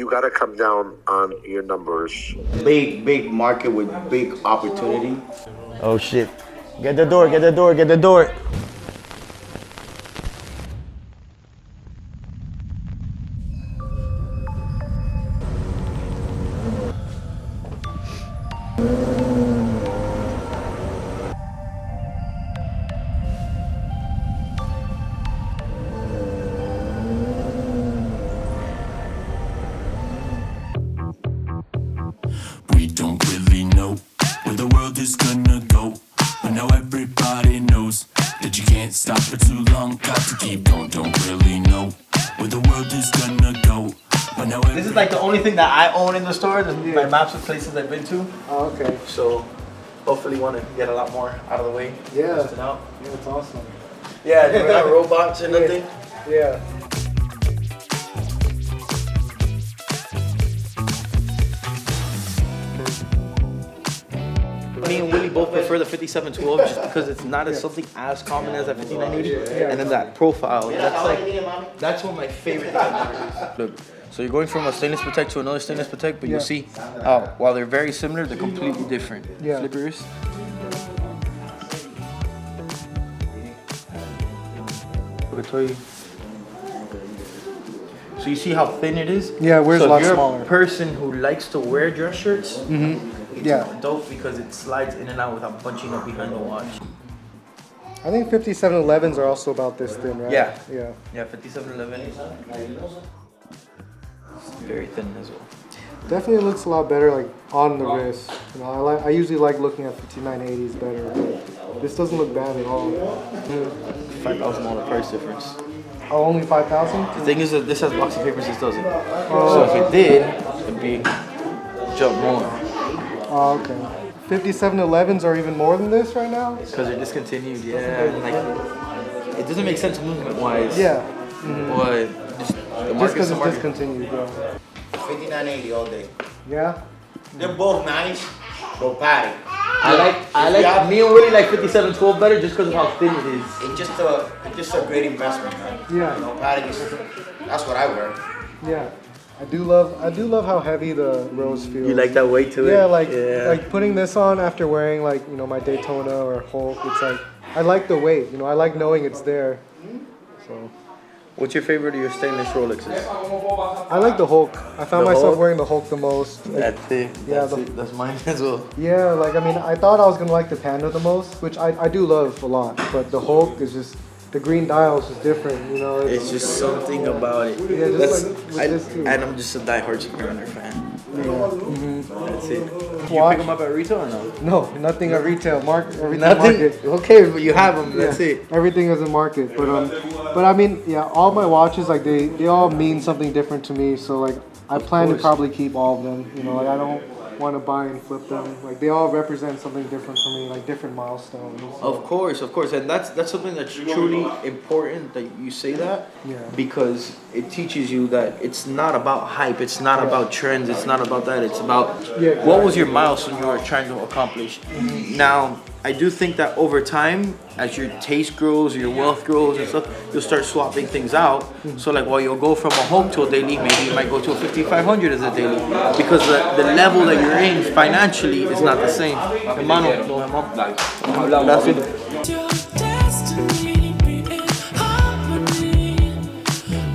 you got to come down on your numbers. Big market with big opportunity. Oh shit. Get the door, get the door, get the door. We don't really know where the world is gonna go, but now everybody knows that you can't stop for too long. Got to keep going. Don't really know where the world is gonna go, but now This is like the only thing that I own in the store. This is my maps of places I've been to. Oh, okay. So hopefully want to get a lot more out of the way. Yeah. Test it out. Yeah, it's awesome. Yeah, we're not robots or nothing. Yeah. Me and Willie both prefer the 5712 just because it's not as something as common as that 5980. And then that profile, that's one of my favorite things. Look, so you're going from a stainless Patek to another stainless Patek, but you'll see while they're very similar, they're completely different. Yeah. Flip your wrist. Look, I tell you. So you see how thin it is? Yeah, where's so a lot if you're smaller. a person who likes to wear dress shirts, it's Yeah. dope because it slides in and out without bunching up behind the watch. I think 5711s are also about this thin, right? Yeah. Yeah. Yeah, 5711 is very thin as well. Definitely looks a lot better like on the wrist. You know, I usually like looking at 5980s better, but this doesn't look bad at all. $5,000 price difference. Oh, only 5,000? The thing is that this has box of papers, this doesn't. So if it did, it'd be jump more. Oh, okay. 5711s are even more than this right now? Because they're discontinued, yeah. And like, it doesn't make sense movement wise. Yeah. But just the Just market's because the it's market. discontinued, yeah. 5980 all day. Yeah? They're both nice, but Patek. I like me and Willie like 5712 better just because of how thin it is. It's just a great investment, man. Yeah. You know, Patek is, that's what I wear. Yeah. I do love how heavy the rose feels. You like that weight to it? Yeah, like putting this on after wearing like, you know, my Daytona or Hulk, it's like I like the weight, you know, I like knowing it's there. So What's your favorite of your stainless Rolexes? I like the Hulk. I found The myself Hulk? wearing the Hulk the most. Like, That's it. Yeah, That's mine as well. yeah, like I mean, I thought I was gonna like the Panda the most, which I do love a lot. But the Hulk is just the green dial is just different, you know. It's just something about it. Yeah, just That's, like with this too. and I'm just a diehard Submariner fan. That's it. Did you Watch. pick them up at retail or no? No, nothing at retail. Everything Nothing. market. Okay, but you have them. That's Yeah, it. Everything is a market, but I mean, yeah, all my watches like they all mean something different to me. So like, I plan to probably keep all of them. You know, like I don't want to buy and flip them. Like they all represent something different for me, like different milestones. Of course, and that's something that's truly important that you say that. Yeah. Because it teaches you that it's not about hype, it's not about trends, it's not about that. It's about what was your milestone you were trying to accomplish. Now, I do think that over time, as your taste grows, your wealth grows and stuff, you'll start swapping things out. So like while you'll go from a Hulk to a daily, maybe you might go to a 5500 as a daily. Because the level that you're in financially is not the same. Hermano, that's it. your destiny be in harmony.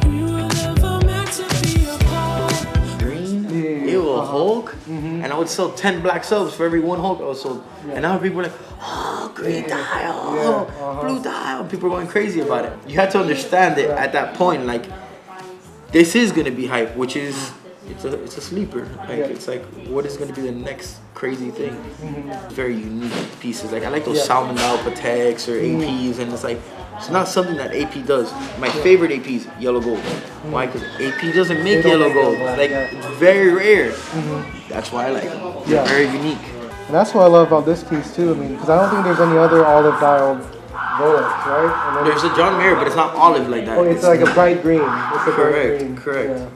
We were never meant to be apart. Green, ew, a Hulk, and I would sell 10 black subs for every one Hulk I was sold. And now people are like, oh, green dial, blue dial. People are going crazy about it. You have to understand it at that point. Like, this is gonna be hype, which is it's a sleeper. Like it's like, what is gonna be the next crazy thing? Very unique pieces. Like I like those salmon dial Pateks or APs, and it's like it's not something that AP does. My favorite AP is yellow gold. Why? Because AP doesn't make yellow gold. Like it's very rare. That's why I like it. Yeah. Very unique. And that's what I love about this piece too. I mean, because I don't think there's any other olive dialed Rolex, right? And then There's a John Mayer, but it's not olive like that. oh, it's like a bright green. It's a bright green. Correct. Yeah.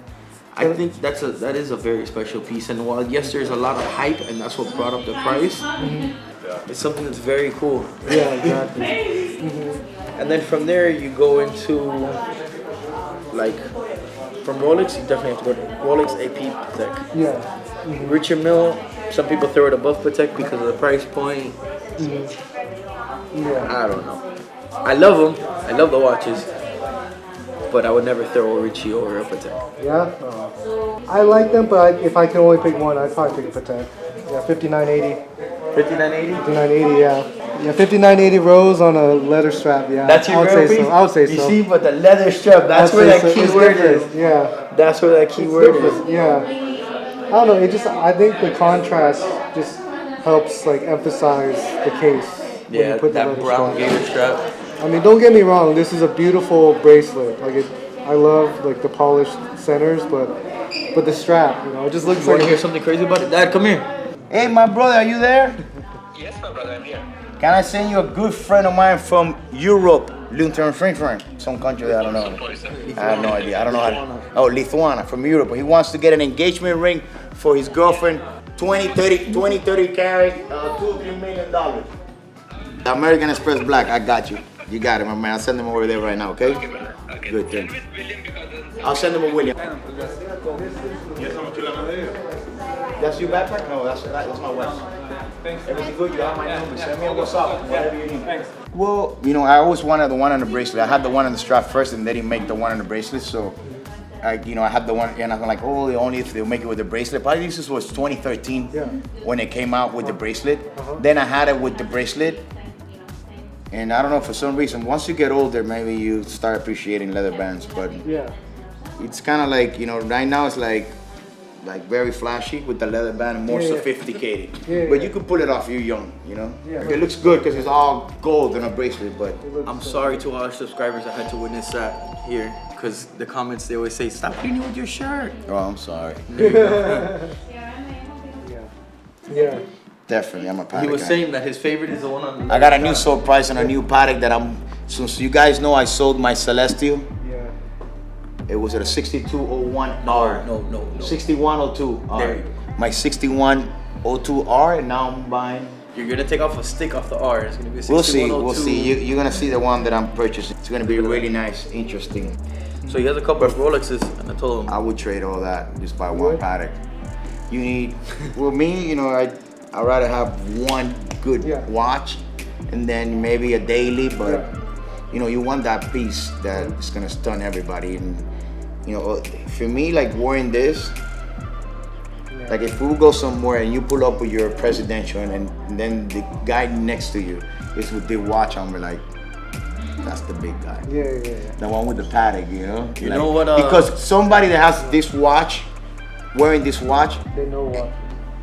I think that is a very special piece, and while yes, there's a lot of hype, and that's what brought up the price. It's something that's very cool. Yeah, exactly. And then from there, you go into like from Rolex, you definitely have to go to Rolex AP Patek. Yeah. Richard Mille, some people throw it above Patek because of the price point. Yeah. I don't know. I love them. I love the watches. But I would never throw a Richie over a Patek. Yeah? I like them, but if I can only pick one, I'd probably pick a Patek. Yeah, 5980. 5980? 5980, yeah. Yeah, 5980 rose on a leather strap, yeah. That's your I would say piece? so. I would say so. You see, but the leather strap, that's I'd where say that so. key It's word different, is. Yeah. That's where that key It's word different, is. yeah. I don't know, I think the contrast just helps like emphasize the case. when Yeah, you put the that leather brown strap. gator strap. I mean, don't get me wrong, this is a beautiful bracelet. Like I love like the polished centers, but the strap, it just looks You want like to hear something crazy about it? Dad, come here. Hey, my brother, are you there? Yes, my brother, I'm here. Can I send you a good friend of mine from Europe, Lutheran Frankfurt, some country that I don't know. I have no idea. I don't know how to. Oh, Lithuania, from Europe. He wants to get an engagement ring for his girlfriend, 20, 30 carat, $2 or $3 million. The American Express Black, I got you. You got it, my man. I'll send them over there right now, okay? Good thing. I'll send them a William. That's your backpack? No, that's my wife's. Everything good? You have my number. Send me a WhatsApp, whatever you need. Thanks. Well, I always wanted the one on the bracelet. I had the one on the strap first, and they didn't make the one on the bracelet, so I had the one, and I'm like, oh, only if they'll make it with the bracelet. Probably this was 2013 when it came out with the bracelet. Then I had it with the bracelet, and I don't know, for some reason, once you get older, maybe you start appreciating leather bands, but it's kind of like, right now it's like very flashy with the leather band, more sophisticated. But you can pull it off, you're young, It looks good because it's all gold in a bracelet, but I'm sorry to all our subscribers I had to witness that here. Because the comments, they always say, stop cleaning with your shirt. oh, I'm sorry. yeah. Definitely, I'm a Patek He was guy. saying that his favorite is the one on the I got a new sold price on a new Patek that so you guys know I sold my Celestial. Yeah. It was at a 6201R. No. 6102R. There you My 6102R, and now I'm buying. You're going to take off a stick off the R. It's going to be a We'll see. 6102. You're gonna see the one that I'm purchasing. It's gonna be really nice, interesting. So he has a couple of Rolexes, and I told him, I would trade all that just buy one Patek. You need, well, me, I'd rather have one good watch, and then maybe a daily. But you want that piece that is gonna stun everybody. And for me, like wearing this, like if we go somewhere and you pull up with your presidential, and then the guy next to you is with the watch, I'm like, that's the big guy. Yeah. The one with the Patek, You know what, because somebody that has this watch, wearing this watch, They know what.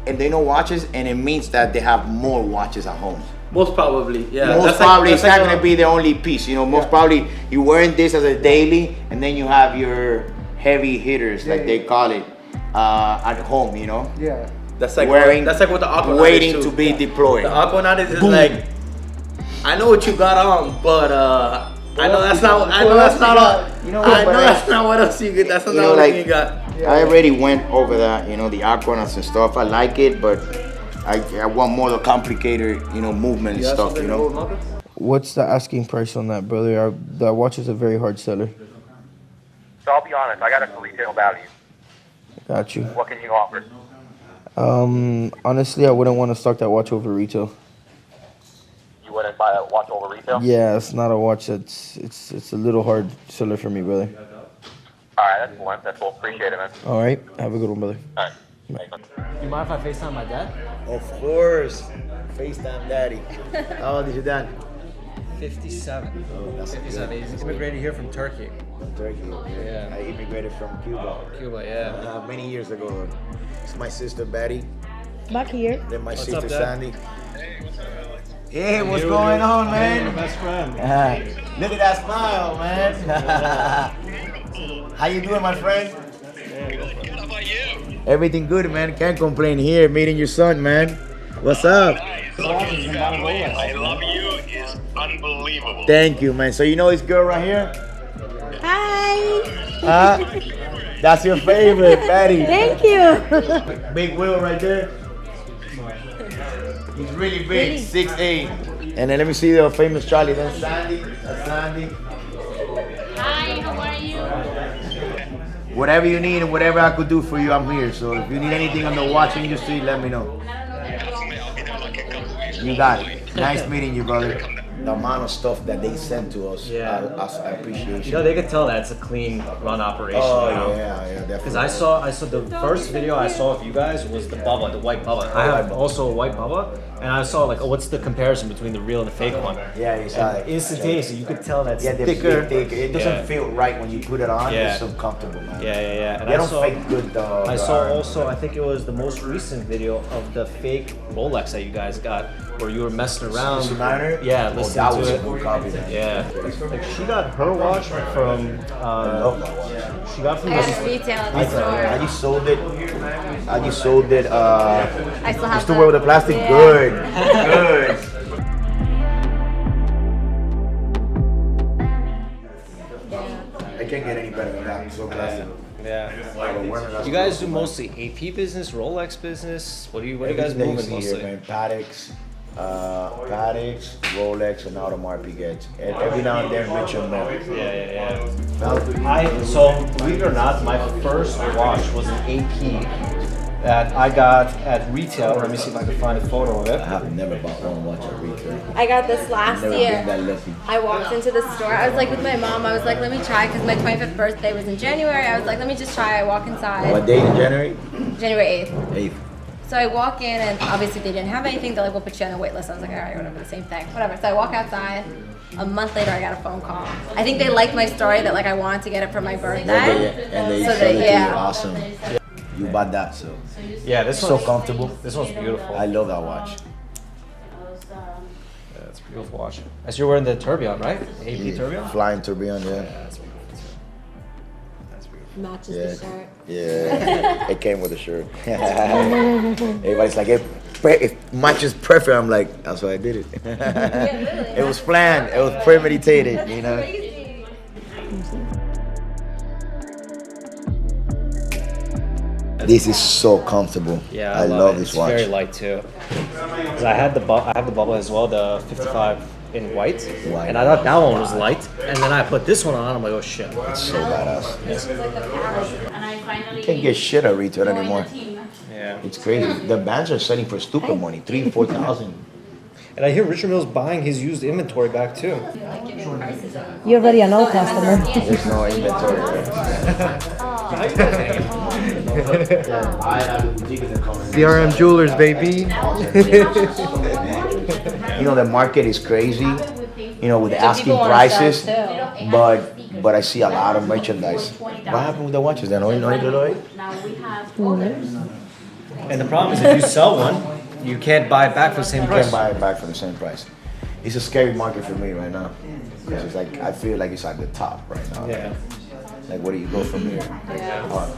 and they know watches, and it means that they have more watches at home. most probably, yeah. Most probably, it's not gonna be the only piece. Most probably, you're wearing this as a daily, and then you have your heavy hitters, like they call it, at home. Yeah. That's like wearing, that's like what the Aquanaut waiting is too. to be deployed. The Aquanaut is like, I know what you got on, but I know that's not. I know that's not all. I know that's not what else you get. That's not what you got. I already went over that, the Aquanauts and stuff. I like it, but I want more of the complicated, movement and stuff, What's the asking price on that, brother? That watch is a very hard seller. So I'll be honest, I got it for retail value. Got you. What can you offer? Honestly, I wouldn't want to stock that watch over retail. You wouldn't buy a watch over retail? Yeah, it's not a watch it's a little hard seller for me, brother. All right, that's cool, man. That's cool. Appreciate it, man. All right, have a good one, brother. All right. You mind if I FaceTime my dad? Of course. FaceTime daddy. How old is your dad? 57. Oh, that's 57. He's immigrated here from Turkey. From Turkey. Yeah. I immigrated from Cuba. Cuba, yeah. Many years ago. It's my sister Betty. Back here. Then my sister up, Dad? Sandy. Hey, what's going on, man? Best friend. Look at that smile, man. How you doing, my friend? Everything good, man. Can't complain here. Meeting your son, man. What's up? I love you is unbelievable. Thank you, man. So you know this girl right here? Hi. That's your favorite, Betty. Thank you. Big Will right there. He's really big, 6'8". And then let me see the famous Charlie. Then Sandy. That's Sandy. Hi, how are you? whatever you need and whatever I could do for you, I'm here. So if you need anything on the watch industry, let me know. You got it. Nice meeting you, brother. The amount of stuff that they send to us, I appreciate You know, they could tell that it's a clean run operation. Oh, you know? yeah, definitely. Because I saw the first video I saw of you guys was the Bubba, the white Bubba. I have also a white Bubba, and I saw like, oh, what's the comparison between the real and the fake one? Yeah, you saw it. Instantaneously, you could tell that's Yeah, thicker. It doesn't feel right when you put it on. Yeah. It's uncomfortable, man. Yeah. And They don't fake good. I saw also, I think it was the most recent video of the fake Rolex that you guys got, where you were messing around. Submariner? Yeah, Oh, listening that to was it. a good copy, man. Yeah, like she got her watch from. She got from I got this. it retail at the store. I just sold it. I just sold it. I still have You still wear with the plastic? Yeah. Good. Good. I can't get any better than that. So classic. Yeah. You guys do mostly AP business, Rolex business. What do you guys Everything moving you see mostly? here, man. Pateks, Rolex, and Audemars Piguet. And every now and then, Richard Mille. Yeah. So believe it or not, my first watch was an AP that I got at retail. Let me see if I can find a photo of it. I have never bought one watch at retail. I got this last Never year. been that lucky. I walked into the store. I was like with my mom. I was like, let me try, because my 25th birthday was in January. I was like, let me just try. I walk inside. What date in January? January 8th. 8th. So I walk in, and obviously they didn't have anything. They're like, we'll put you on a wait list. I was like, all right, whatever, the same thing, whatever. So I walk outside. A month later, I got a phone call. I think they liked my story that like I wanted to get it for my birthday. And they So sold they- it to yeah. you. Awesome. You bought that, so Yeah, this so one's comfortable. This one's beautiful. I love that watch. Yeah, it's a beautiful watch. As you're wearing the tourbillon, right? AP tourbillon. Flying tourbillon, yeah. That's beautiful too. That's beautiful. Matches Yeah. the shirt. Yeah, it came with a shirt. Everybody's like, it matches perfect. I'm like, that's why I did it. It was planned. It was premeditated, you know. This is so comfortable. Yeah, I love this It's watch. very light too. 'Cause I have the bubble as well, the 55 in white, White. and I thought that one was light, and then I put this one on. I'm like, oh shit. It's so badass. And I finally Can't get shit at retail anymore. Yeah. It's crazy. The bands are selling for stupid money, 3,000, 4,000. And I hear Richard Mill's buying his used inventory back too. You're already an old customer. There's no inventory. CRM Jewelers, baby. You know, the market is crazy, you know, with the asking people wanna prices, sell too. but I see a lot of merchandise. What happened with the watches then? No Deloitte? And the problem is, if you sell one, you can't buy it back for the same You price. can't buy it back for the same price. It's a scary market for me right now. Because it's like, I feel like it's at the top right now. Yeah. Like, where do you go from here?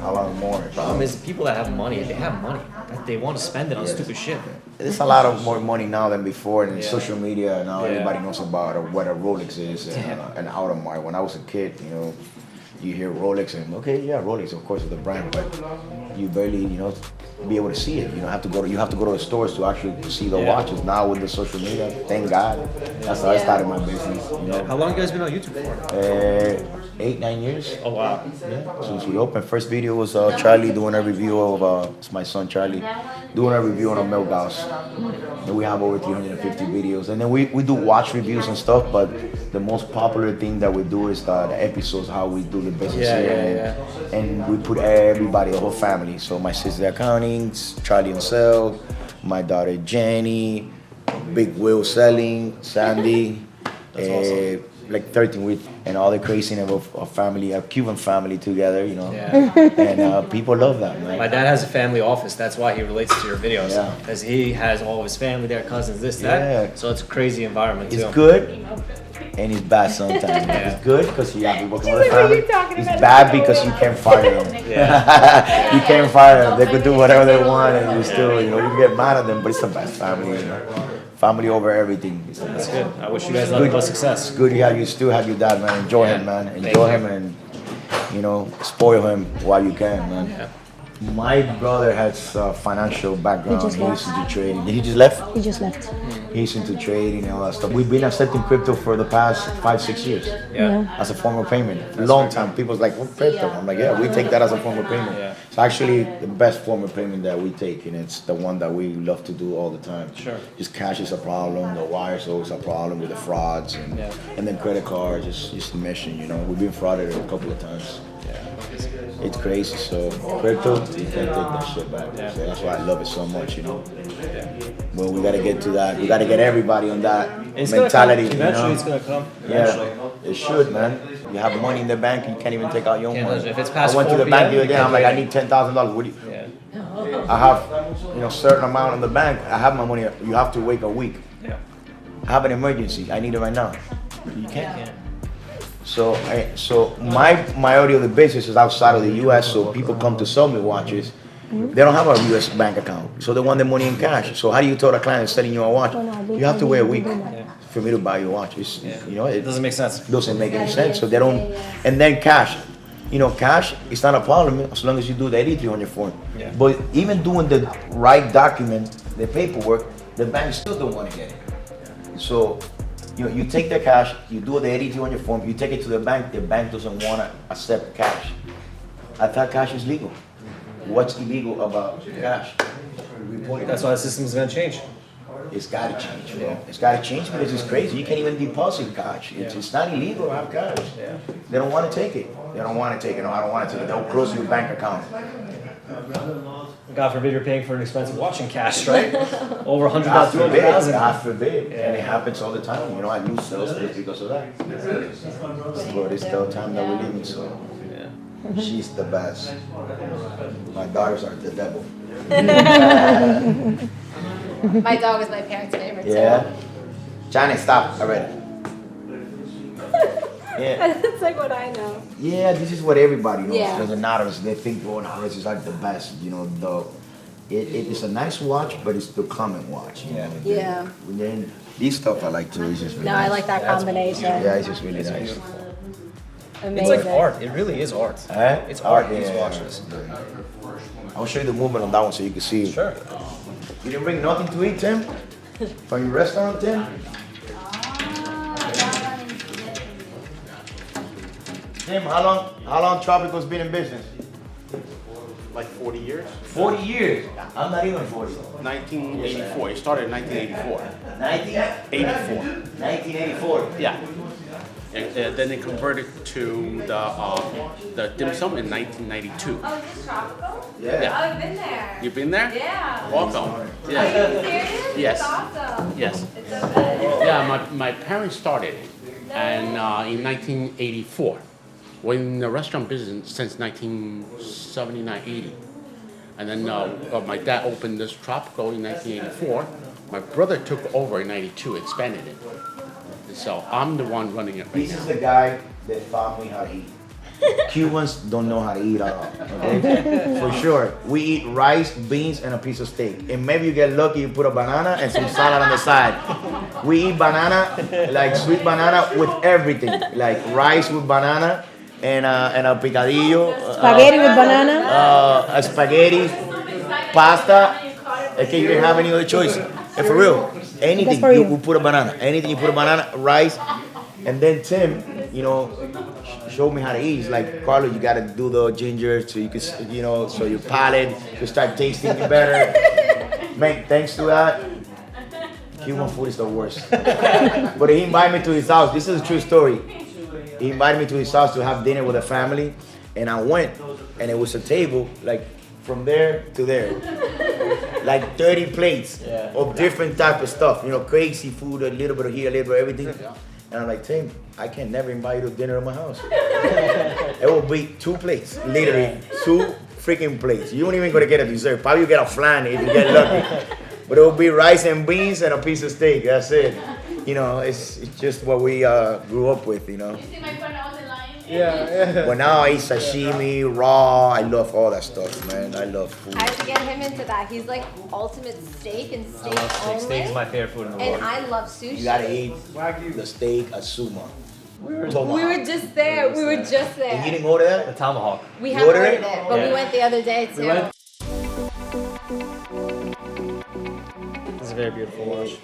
How long more? The problem is, people that have money, they have money. They want to spend it on stupid shit. There's a lot of more money now than before, and social media now everybody knows about what a Rolex is and an Audemars. When I was a kid, you know, you hear Rolex and okay, yeah, Rolex, of course, is the brand, but you barely, you know, be able to see it. You know, you have to go to the stores to actually see the watches. Now with the social media, thank God, that's how I started my business. You know, How long you guys been on YouTube for? 8, 9 years. Oh wow. Since we opened, first video was Charlie doing a review of it's my son Charlie doing a review on a Mille Gauss. And we have over 350 videos, and then we do watch reviews and stuff. But the most popular thing that we do is the episodes, how we do the business here, and we put everybody, the whole family. So my sister accounting, Charlie and Sel, my daughter Jenny, Big Will selling, Sandy. Like 13 with and all the craziness of a family, a Cuban family together, you know. And people love that, man. My dad has a family office. That's why he relates to your videos. Yeah. Because he has all of his family there, cousins, this, that. Yeah. So it's a crazy environment too. It's good and it's bad sometimes. It's good because you have people from the like, what are family. you talking It's about? bad because you can't fire them. You can't fire them. They could do whatever they want and you still, you know, you can get mad at them, but it's the best family, you know. Family over everything. It's the best. That's good. I wish you guys nothing but success. It's good you still have your dad, man. Enjoy him, man. Enjoy him and, you know, spoil him while you can, man. Yeah. My brother has a financial background. He just He's into trading. He just left? He just left. He's into trading and all that stuff. We've been accepting crypto for the past 5-6 years. Yeah. As a form of payment. Long time. People's like, what crypto? I'm like, yeah, we take that as a form of payment. Yeah. It's actually the best form of payment that we take, and it's the one that we love to do all the time. Sure. Just cash is a problem, the wire's always a problem with the frauds, and then credit cards, just a mission, you know. We've been frauded a couple of times. It's crazy, so crypto, you can't take that shit back. So that's why I love it so much, you know. Well, we gotta get to that. We gotta get everybody on that It's mentality. Gonna come. Eventually, you know? it's gonna come. Yeah, Eventually. it should, man. You have money in the bank, you can't even take out your own Can't money. touch it. If it's past I went to 4 the bank the PM, other day. I'm like, I need $10,000. What do you? Yeah. I have, certain amount in the bank. I have my money. You have to wait a week. Yeah. I have an emergency. I need it right now. You can't. So my majority of the business is outside of the U.S. So people come to sell me watches. They don't have a U.S. bank account, so they want the money in cash. So how do you tell a client selling you a watch? You have to wait a week for me to buy your watch. It's, it doesn't make sense. Doesn't make any sense. So they don't. And then cash. Cash is not a problem as long as you do the 8300 form. Yeah. But even doing the right document, the paperwork, the bank still don't want to get it. So, you take the cash, you do the 8300 form, you take it to the bank doesn't want to accept cash. I thought cash is legal. What's illegal about cash? That's why the system is gonna change. It's gotta change, bro. It's gotta change because it's crazy. You can't even deposit cash. It's not illegal to have cash. Yeah. They don't want to take it. They don't want to take it. No, I don't want to take it. They'll close your bank account. God forbid you're paying for an expensive watch in cash, right? Over $100,000, God forbid. $200,000. God forbid. And it happens all the time. I lose sales because of that. But it's the time that we're living, so she's the best. My daughters are the devil. My dog is my parents' favorite too. Yeah. Johnny, stop already. Yeah. That's like what I know. Yeah, this is what everybody knows. Yeah. There's another, they think, Rolex is like the best. It is a nice watch, but it's the common watch. Yeah. And then these stuff I like too. It's just really No, I like that combination. Yeah, it's just really nice. Amazing. It's like art. It really is art. It's art, these watches. I'll show you the movement on that one so you can see it. Sure. You didn't bring nothing to eat, Tim? From your restaurant, Tim? Tim, how long Tropical's been in business? Like 40 years? 40 years. I'm not even 40. 1984. It started in 1984. 1984. 1984. Yeah. And then they converted to the dim sum in 1992. Oh, is this tropical? Yeah. Oh, I've been there. You've been there? Yeah. Welcome. Yeah. Are you serious? Yes. It's awesome. Yes. It's so good. Yeah, my parents started it, and in 1984. We're in the restaurant business since 1979, 80. And then my dad opened this Tropical in 1984. My brother took over in 92, expanded it. And so I'm the one running it right This now. is the guy that taught me how to eat. Cubans don't know how to eat at all, okay? For sure. We eat rice, beans, and a piece of steak. And maybe you get lucky, you put a banana and some salad on the side. We eat banana, like sweet banana with everything. Like rice with banana and a picadillo. Spaghetti with banana. A spaghetti, pasta. Okay, you didn't have any other choice. And for real, anything for you. you put a banana. Anything you put a banana, rice. And then Tim, showed me how to eat. He's like, Carlo, you gotta do the ginger so you can, so your palate can start tasting better. Man, thanks to that, Cuban food is the worst. But he invited me to his house. This is a true story. He invited me to his house to have dinner with a family, and I went, and it was a table like from there to there, like 30 plates of different type of stuff. Crazy food, a little bit of here, a little bit of everything. And I'm like, Tim, I can never invite you to dinner at my house. It will be 2 plates, literally 2 freaking plates. You don't even gonna get a dessert. Probably you get a flan if you get lucky. But it will be rice and beans and a piece of steak. That's it. It's just what we grew up with. You see my friend I was in line? Yeah. But now I eat sashimi, raw. I love all that stuff, man. I love food. I have to get him into that. He's like ultimate steak and steak I love steak. only. Steak is my favorite food in the world. And I love sushi. You gotta eat the steak at Suma. We were just there. We were just there. And you didn't order that? The tomahawk. We haven't ordered ordered it? it, but we went the other day too. It's a very beautiful watch.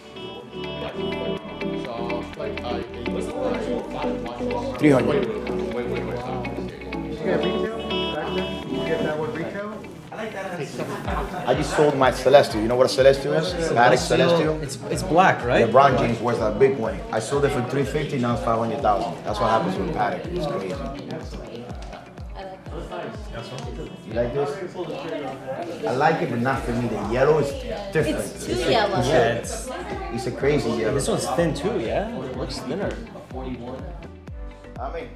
300. You get retail back then? You get that one retail? I just sold my Celestial. You know what a Celestial is? Patek Celestial. It's black, right? LeBron James wears that big one. I sold it for 350. Now it's 500,000. That's what happens with Patek. It's crazy. You like this? I like it, but not for me. The yellow is different. It's too yellow. Yeah, It's a crazy yellow. this one's thin too, yeah? It looks thinner. I mean,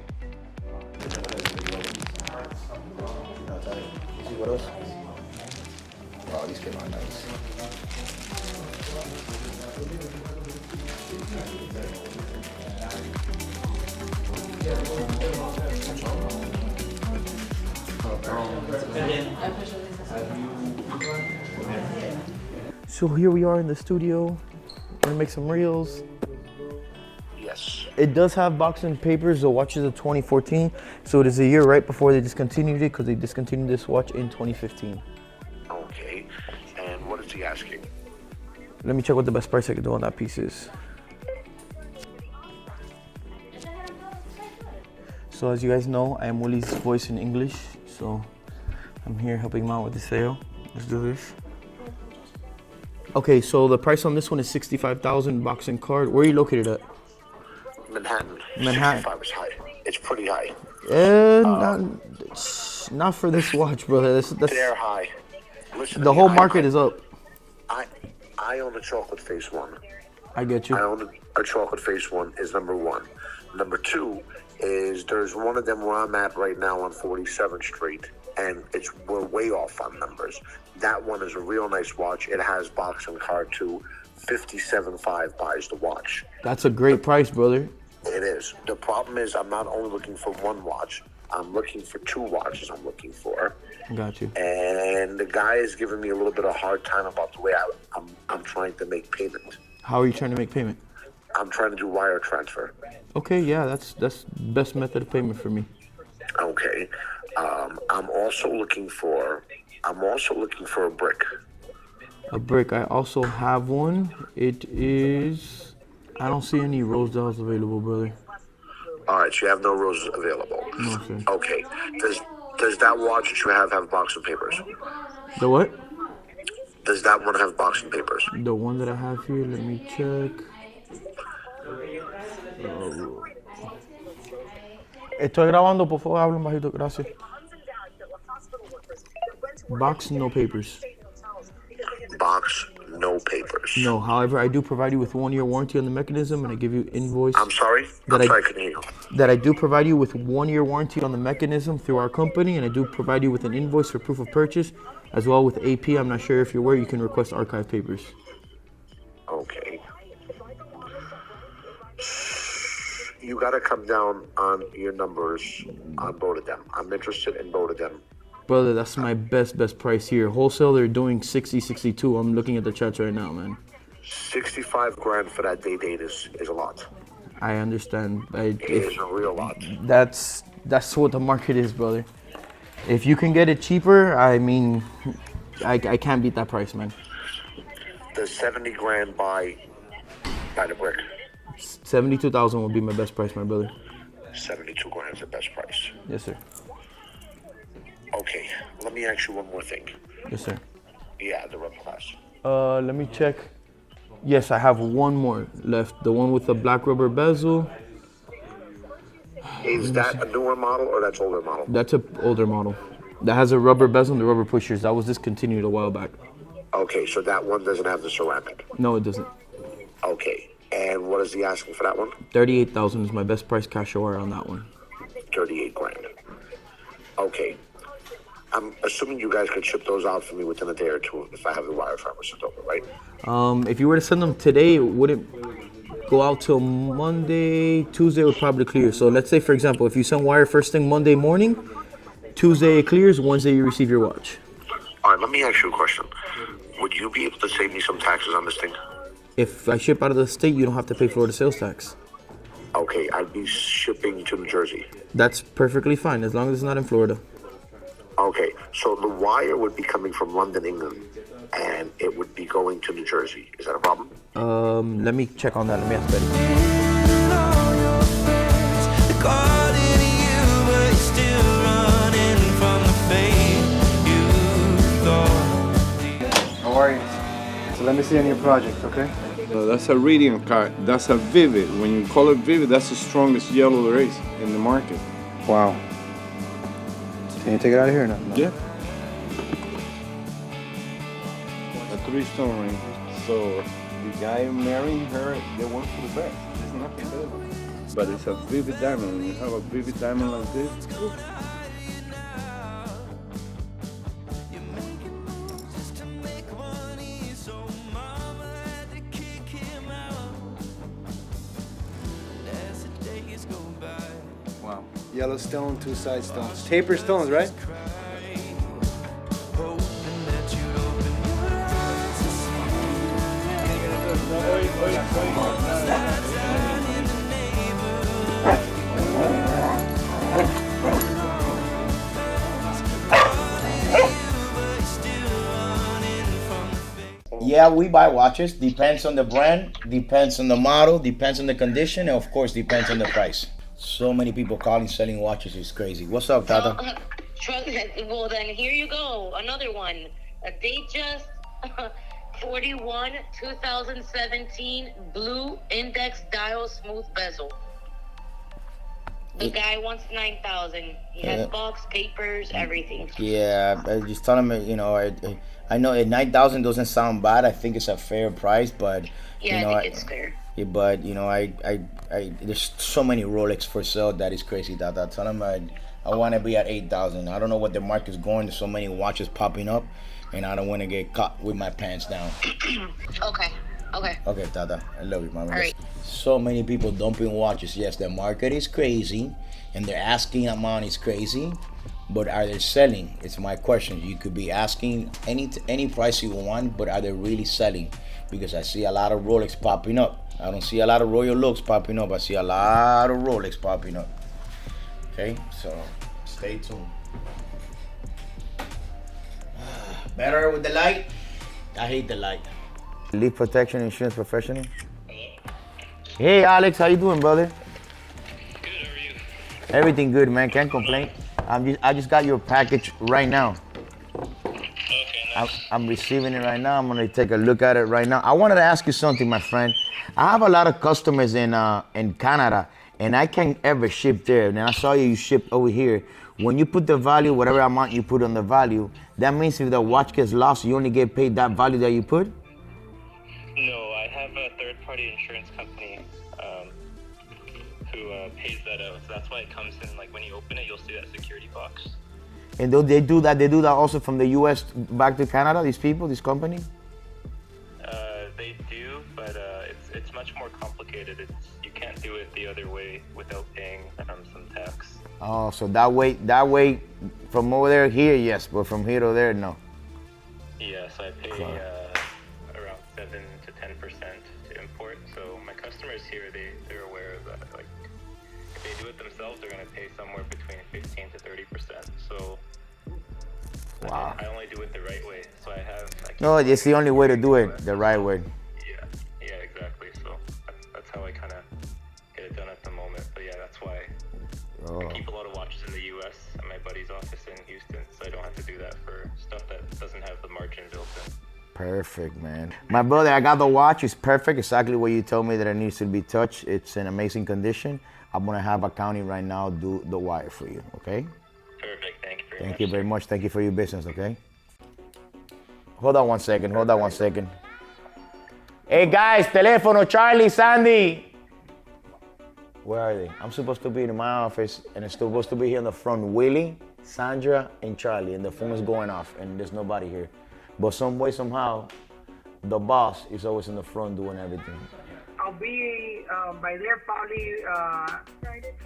see what else? Oh, these came out nice. So here we are in the studio. We're gonna make some reels. Yes. It does have boxing papers. The watch is a 2014, so it is a year right before they discontinued it because they discontinued this watch in 2015. Okay. And what is he asking? Let me check what the best price I could do on that piece is. So as you guys know, I am Willie's voice in English, so I'm here helping him out with the sale. Let's do this. Okay, so the price on this one is $65,000 boxing card. Where are you located at? Manhattan. Manhattan. 65 is high. It's pretty high. Not for this watch, brother. They're high. Listen, the whole market is up. I own a chocolate face one. I get you. I own a chocolate face one is number one. Number two is there's one of them where I'm at right now on 47th Street, and we're way off on numbers. That one is a real nice watch. It has boxing card too. 57.5 buys the watch. That's a great price, brother. It is. The problem is I'm not only looking for one watch. I'm looking for two watches. I'm looking for. Got you. And the guy is giving me a little bit of a hard time about the way I'm trying to make payment. How are you trying to make payment? I'm trying to do wire transfer. Okay, yeah, that's best method of payment for me. Okay. I'm also looking for a brick. A brick. I also have one. It is. I don't see any rose dials available, brother. All right, so you have no roses available. No, sir. Okay. Does that watch that you have boxing papers? The what? Does that one have boxing papers? The one that I have here. Let me check. Estoy grabando, por favor, hablen bajito, gracias. Box, no papers. Box, no papers. No, however, I do provide you with 1 year warranty on the mechanism, and I give you invoice. I'm sorry? I couldn't hear you. That I do provide you with 1 year warranty on the mechanism through our company, and I do provide you with an invoice for proof of purchase, as well with AP. I'm not sure if you're aware, you can request archive papers. Okay. You got to come down on your numbers on both of them. I'm interested in both of them. Brother, that's my best price here. Wholesale, they're doing 60, 62. I'm looking at the chats right now, man. 65 grand for that date is a lot. I understand. It is a real lot. That's what the market is, brother. If you can get it cheaper, I mean, I can't beat that price, man. The 70 grand by the brick. 72,000 will be my best price, my brother. 72 grand is the best price. Yes, sir. Okay, let me ask you one more thing. Yes, sir. Yeah, the rubber glass. Let me check. Yes, I have one more left. The one with the black rubber bezel. Is that a newer model or that's older model? That's an older model. That has a rubber bezel and the rubber pushers. That was discontinued a while back. Okay, so that one doesn't have the ceramic. No, it doesn't. Okay, and what is he asking for that one? 38,000 is my best price cash wire on that one. 38 grand. Okay. I'm assuming you guys could ship those out for me within a day or two if I have the wire transfer sent over, right? If you were to send them today, it wouldn't go out till Monday. Tuesday would probably clear. So let's say, for example, if you send wire first thing Monday morning, Tuesday it clears, Wednesday you receive your watch. All right, let me ask you a question. Would you be able to save me some taxes on this thing? If I ship out of the state, you don't have to pay Florida sales tax. Okay, I'd be shipping to New Jersey. That's perfectly fine, as long as it's not in Florida. Okay, So the wire would be coming from London, England, and it would be going to New Jersey. Is that a problem? Let me check on that. Let me ask Betty. How are you? So let me see on your project, okay? That's a radiant card. That's a vivid. When you call it vivid, that's the strongest yellow there is in the market. Wow. Can you take it out of here or not? No. Yeah. A 3-stone ring. So the guy marrying her, they went for the best. It's nothing better. But it's a vivid diamond. When you have a vivid diamond like this, Wow. Yellow stone, 2 side stones. Taper stones, right? Yeah, we buy watches. Depends on the brand, depends on the model, depends on the condition, and of course depends on the price. So many people calling, selling watches is crazy. What's up, Tata? Well, then here you go. Another one. A Datejust 41 2017 blue index dial smooth bezel. The guy wants 9,000. He has box, papers, everything. Yeah, I just tell him, you know, I know at 9,000 doesn't sound bad. I think it's a fair price, but yeah, you know, I think it's fair. Yeah, but you know, I there's so many Rolex for sale that is crazy. That I tell him I want to be at 8,000. I don't know what the market's going. There's so many watches popping up, and I don't want to get caught with my pants down. Okay. Okay, Tata, I love you, my man. Right. So many people dumping watches. Yes, the market is crazy, and their asking amount is crazy, but are they selling? It's my question. You could be asking any price you want, but are they really selling? Because I see a lot of Rolex popping up. I don't see a lot of Royal Looks popping up. I see a lot of Rolex popping up. Okay, so stay tuned. Better with the light? I hate the light. Leaf protection insurance professional. Hey Alex, how you doing, brother? Good, how are you? Everything good, man. Can't complain. I just got your package right now. Okay, nice. I'm receiving it right now. I'm gonna take a look at it right now. I wanted to ask you something, my friend. I have a lot of customers in Canada, and I can't ever ship there. And I saw you ship over here. When you put the value, whatever amount you put on the value, that means if the watch gets lost, you only get paid that value that you put? No, I have a third-party insurance company who pays that out. So that's why it comes in, like when you open it, you'll see that security box. And they do that also from the US back to Canada, these people, this company? They do, but it's much more complicated. You can't do it the other way without paying some tax. Oh, so that way from over there here, yes, but from here to there, no. Yeah, so I pay around 7 to 10% to import. So my customers here, they're aware of that. Like, if they do it themselves, they're going to pay somewhere between 15 to 30%. So wow. I only do it the right way. So No, it's the only way to do it, the right way. Yeah, exactly. So that's how I kind of get it done at the moment. But yeah, that's why I keep a lot of watches in the U.S. at my buddy's office in Houston, so I don't have to do that for stuff that doesn't have the margin built in. Perfect, man. My brother, I got the watch. It's perfect. Exactly what you told me that it needs to be touched. It's in amazing condition. I'm going to have accounting right now do the wire for you, okay? Perfect. Thank you very much. Thank you very much. Thank you for your business, okay? Hold on one second. Hey, guys, telefono, Charlie, Sandy. Where are they? I'm supposed to be in my office, and it's supposed to be here in the front. Willie, Sandra, and Charlie, and the phone is going off, and there's nobody here. But some way, somehow, the boss is always in the front doing everything. I'll be by there probably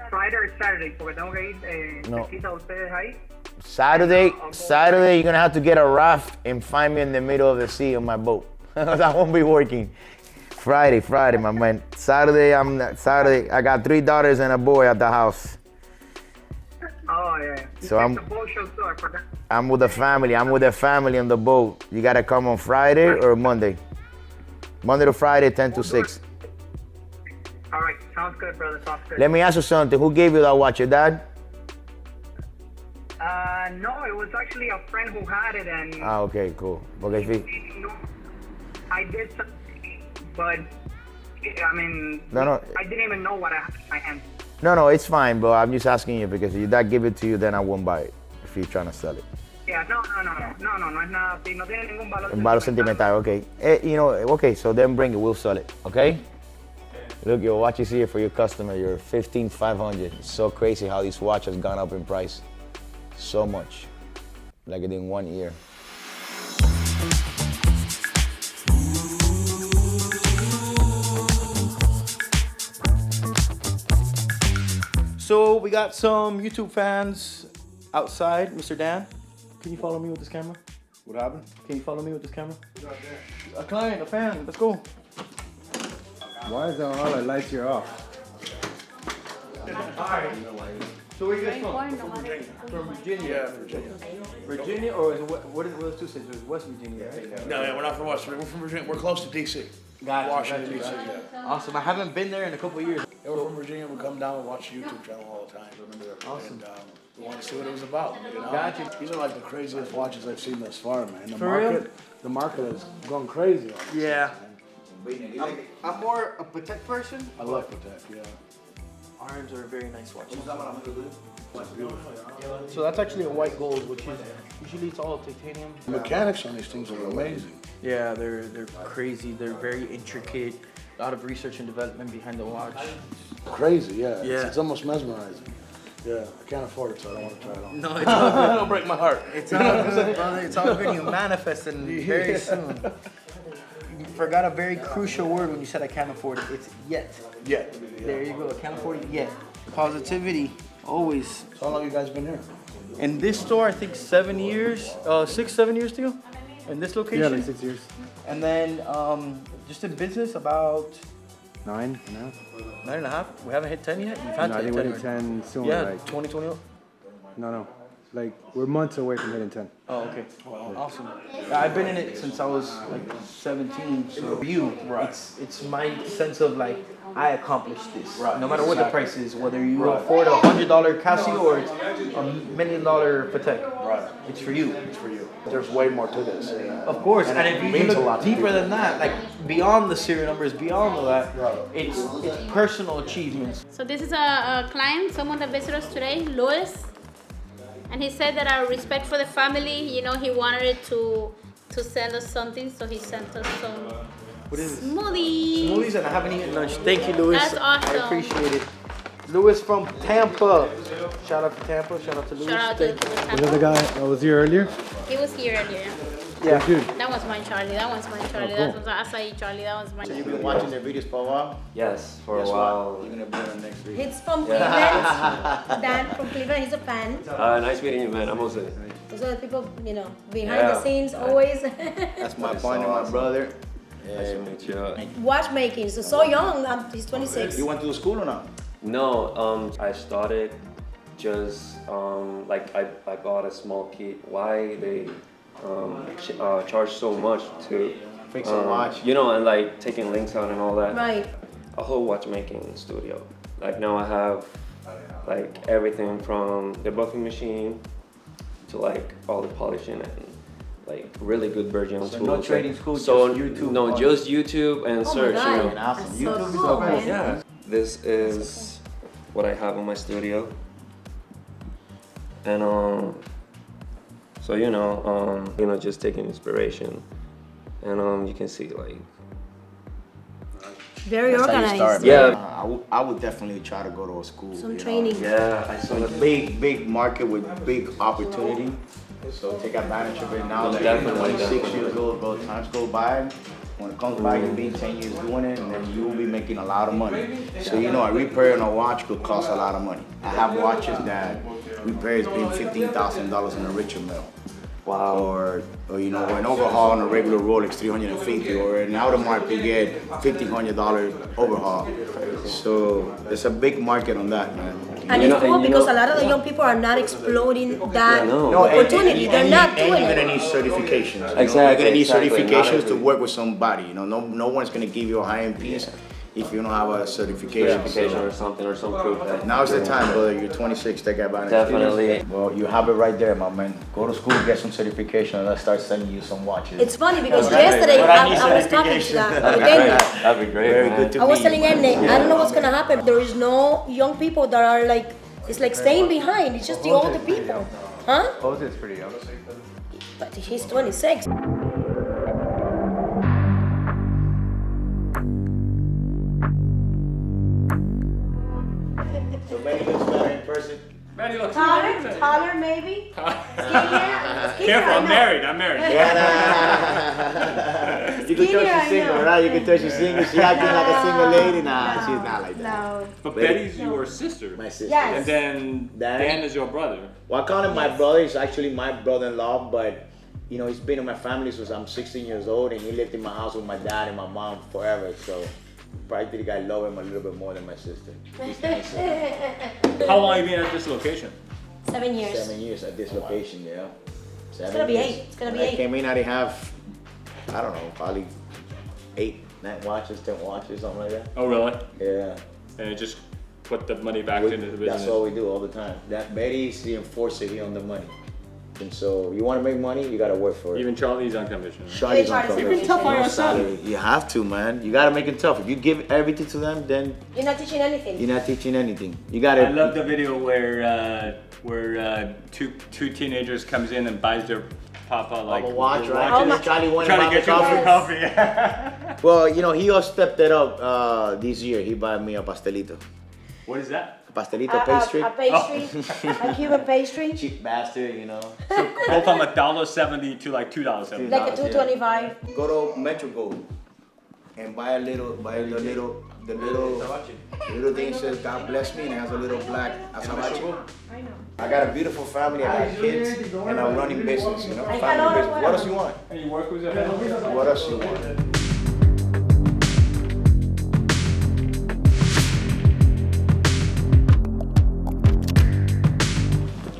Friday or Saturday, porque tengo que ir cerquita a ustedes ahí. Saturday, you're gonna have to get a raft and find me in the middle of the sea on my boat. I won't be working. Friday, my man. Saturday, I got 3 daughters and a boy at the house. Oh yeah. So I'm The boat show too. I forgot. I'm with the family. I'm with the family on the boat. You gotta come on Friday or Monday. Monday to Friday, 10 to 6. All right, sounds good, brother. Sounds good. Let me ask you something. Who gave you that watch? Your dad? No, it was actually a friend who had it, and Ah, okay, cool. Okay, I did something, but I mean, No. I didn't even know what I had in my hand. No, it's fine, but I'm just asking you because if your dad give it to you, then I won't buy it if you're trying to sell it. Yeah, no, es nada, no tiene ningún valor. En valor sentimental, okay. Okay, so then bring it, we'll sell it, okay? Look, your watch is here for your customer, your 15,500. It's so crazy how this watch has gone up in price. So much, like in 1 year. So we got some YouTube fans outside. Mr. Dan, can you follow me with this camera? What happened? Can you follow me with this camera? A client, a fan, let's go. Why is that all the lights here off? So where you guys from? From Virginia. Yeah, Virginia. Virginia, or is it, what are two states? It's West Virginia, right? No, we're not from West Virginia. We're from Virginia. We're close to D.C. Washington, D.C. Yeah. Awesome. I haven't been there in a couple of years. Yeah, we're from Virginia. We come down and watch the YouTube channel all the time. Awesome. And we want to see what it was about. You know? Gotcha. These are like the craziest watches I've seen thus far, man. The For market has gone crazy on this. Yeah. I'm more a Patek person. I love Patek, yeah. Arms are a very nice watch. So that's actually a white gold, which is usually it's all titanium. The mechanics on these things are amazing. Yeah, they're crazy. They're very intricate. A lot of research and development behind the watch. Crazy, yeah. Yeah. It's almost mesmerizing. Yeah, I can't afford it, so I don't want to try it on. No, it's all good. Don't break my heart. It's all good, brother. It's all good. You manifesting very soon. You forgot a very crucial word when you said I can't afford it. It's yet. Yet. There you go. I can't afford it yet. Positivity, always. So how long you guys been here? In this store, I think 7 years, 6-7 years too. In this location. Yeah, like 6 years. And then just in business about 9.5. 9.5. We haven't hit 10 yet. You've had No, to I think hit we're 10. hitting 10 soon. Yeah, like 2020. no. Like we're months away from hitting 10. Oh, okay. Awesome. Yeah, I've been in it since I was like 17. So for you, it's my sense of like I accomplished this. Right. No matter what the price is, whether you afford a $100 Casio or it's $1 million Patek. Right. It's for you. It's for you. There's way more to this. Of course, and if you means a lot look to deeper people. than that, like beyond the serial numbers, beyond all that, it's personal achievements. So this is a client, someone that visited us today, Louis. And he said that out of respect for the family, you know, he wanted to send us something, so he sent us some smoothies. Smoothies, and I haven't eaten lunch. Thank you, Louis. That's awesome. I appreciate it. Louis from Tampa. Shout out to Tampa. Shout out to Louis. Shout out to Thank you. Louis Was Tampa. that the guy that was here earlier? He was here earlier. Yeah. Dude. That one's mine, Charlie. That one's mine, Charlie. cool. That one's acai, Charlie. That one's mine. So you've been watching their videos for a while? Yes, for Guess a what? while. You're gonna be on them next week. He's from Cleveland. Dan from Cleveland, he's a fan. Nice meeting you, man. I'm Jose. Those are the people, you know, behind the scenes always. That's my partner, my brother. Nice to meet you. Watchmaking, so young. He's 26. You went to school or not? No, I started just like I bought a small kit. Why they charge so much to Fix a watch. You know, and like taking links out and all that. Right. A whole watchmaking studio. Like now I have like everything from the buffing machine to like all the polishing and like really good version So tools. no trading school, So just YouTube. no, just YouTube and Oh my search. God. You know. Awesome. That's YouTube so is cool, so man. Yeah. This is what I have in my studio. And so you know, just taking inspiration. And you can see like Very That's how you organized. start, Yeah. man. I would definitely try to go to a school. Some you know. training. yeah, I saw It's a big market with big opportunity. So take advantage of it now that Definitely, you're 26 definitely. years old, bro. Times go by. When it comes back, you'll be 10 years doing it, and then you will be making a lot of money. So you know, a repair on a watch could cost a lot of money. I have watches that repairs been $15,000 in a Richard Mill. Wow. Or you know, or an overhaul on a regular Rolex, 350, or in Audemars Piguet, $1,500 overhaul. So there's a big market on that, man. You And it's cool because a lot of the young people are not exploring that No, opportunity. They're not doing and you're it. gonna need certifications. Exactly, You're gonna need exactly. certifications to work with somebody. No one's gonna give you a high-end piece if you don't have a certification. Or something, or some proof that. Now's the time, brother. You're 26. Take advantage. Definitely. Well, you have it right there, my man. Go to school, get some certification, and let's start sending you some watches. It's funny because yesterday I was talking to That'd that. be great. Very man. good to I was meet telling you. Erne, I don't know what's gonna happen. There is no young people that are like, it's like staying behind. It's just the older people. Huh? Jose's pretty young. But he's 26. So Manny looks better in person. Manny looks Taller maybe? Careful, I'm married. You can touch Skinnier, your I single, know. right? You can touch your single. She acting like a single lady. Nah, she's not like that. No. But Betty's your sister. My sister. Yes. And then Dan is your brother. Well, I call him my brother. He's actually my brother-in-law, but you know, he's been in my family since I'm 16 years old, and he lived in my house with my dad and my mom forever. So practically, I love him a little bit more than my sister. He's nice. How long have you been at this location? 7 years. 7 years at this location, yeah. It's gonna be 8. It's gonna be When I 8. came in, I didn't have, I don't know, probably 8, 9 watches, 10 watches, something like that. Oh, really? Yeah. And it just put the money back into the business. That's all we do all the time. That Betty's the enforcer here on the money. And so you want to make money, you got to work for it. Even Charlie's on commission. Right? Charlie's on Charlie's commission. tough on No yourself. salary. You have to, man. You got to make it tough. If you give everything to them, then You're not teaching anything. you're not teaching anything. You got to. I love the video where two teenagers comes in and buys their papa like a watch, right? Oh my- Charlie wanted trying to to get you some coffee. coffee. Well, you know, he all stepped it up this year. He bought me a pastelito. What is that? A pastelito pastry. A pastry, a Cuban pastry, Cheap bastard, you know. Go from $1.70 to like $2.70. like a 225. Go to Metro Gold and buy the little thing says God bless me and it has a little black azabache. I know. I got a beautiful family, I got kids, and I'm running business, you know. Ay, Family calor, business. What else you want? And you work with them? What else you want?